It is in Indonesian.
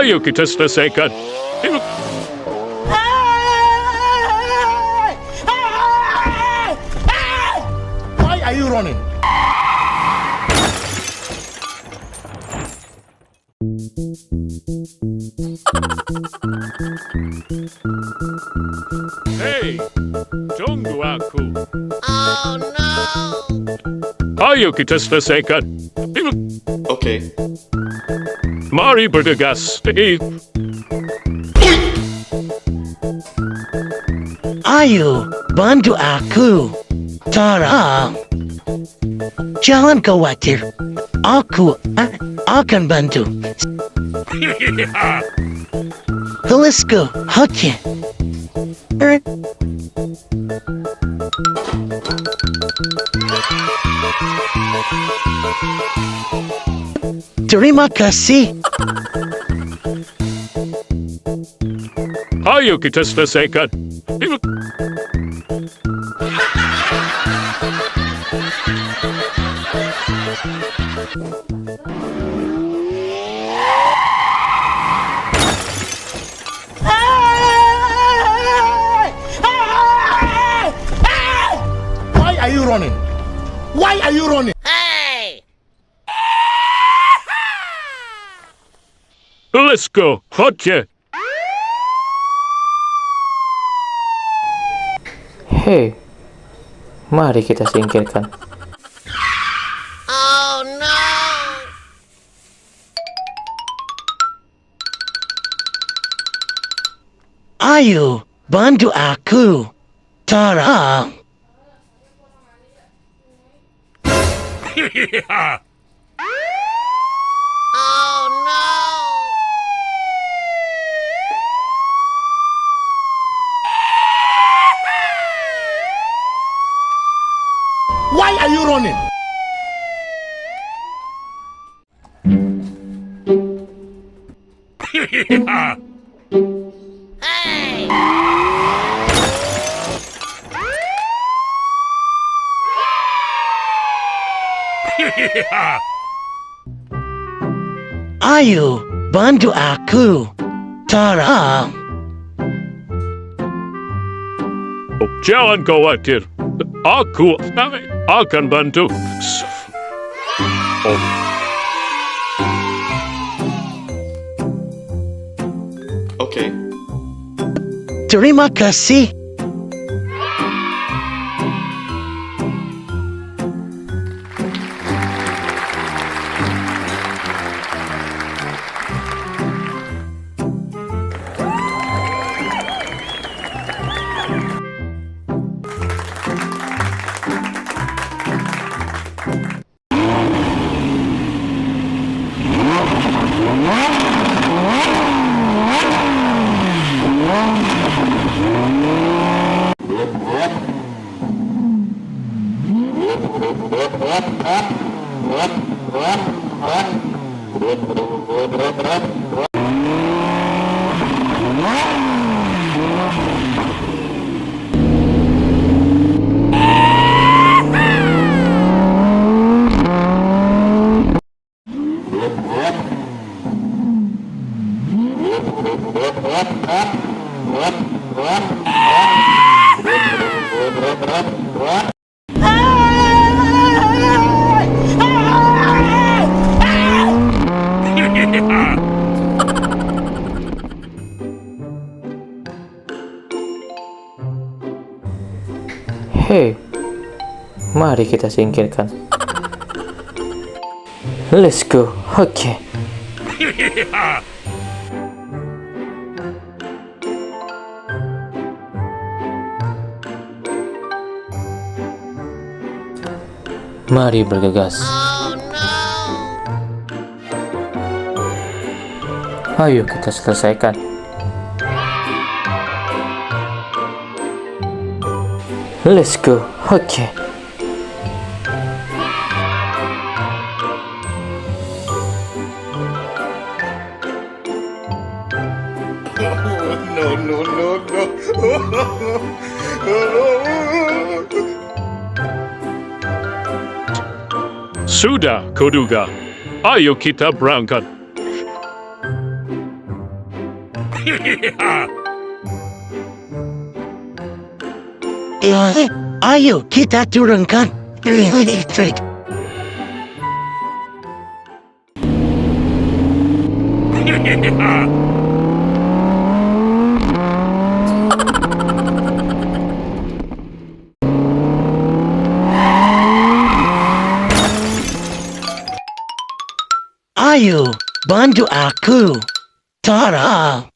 Ayo kita selesaikan. Why are you running? Hei, tunggu aku. Oh no! Ayo kita selesaikan. Oke. Mari bergegas. Ayo, bantu aku. Tolong. Jangan khawatir. Aku akan bantu. Let's go. Oke. Terima kasih. Ayo kita selesaikan. Why are you running? Why are you running? Hey! Let's go. Oke. Hei, mari kita singkirkan. Oh no! Ayo, bantu aku. Tolong. Oh no! Why are you running? Hey! Ayo, bantu aku. Tolong. Jangan khawatir. Aku akan bantu. Oh. Oke. Terima kasih. Hei, mari kita singkirkan. Let's go. Oke. Mari bergegas. Oh no! Ayo kita selesaikan. Let's go. Oke. Sudah kuduga. Ayo kita berangkat. Ayo kita turunkan. Ayo bantu aku. Tolong.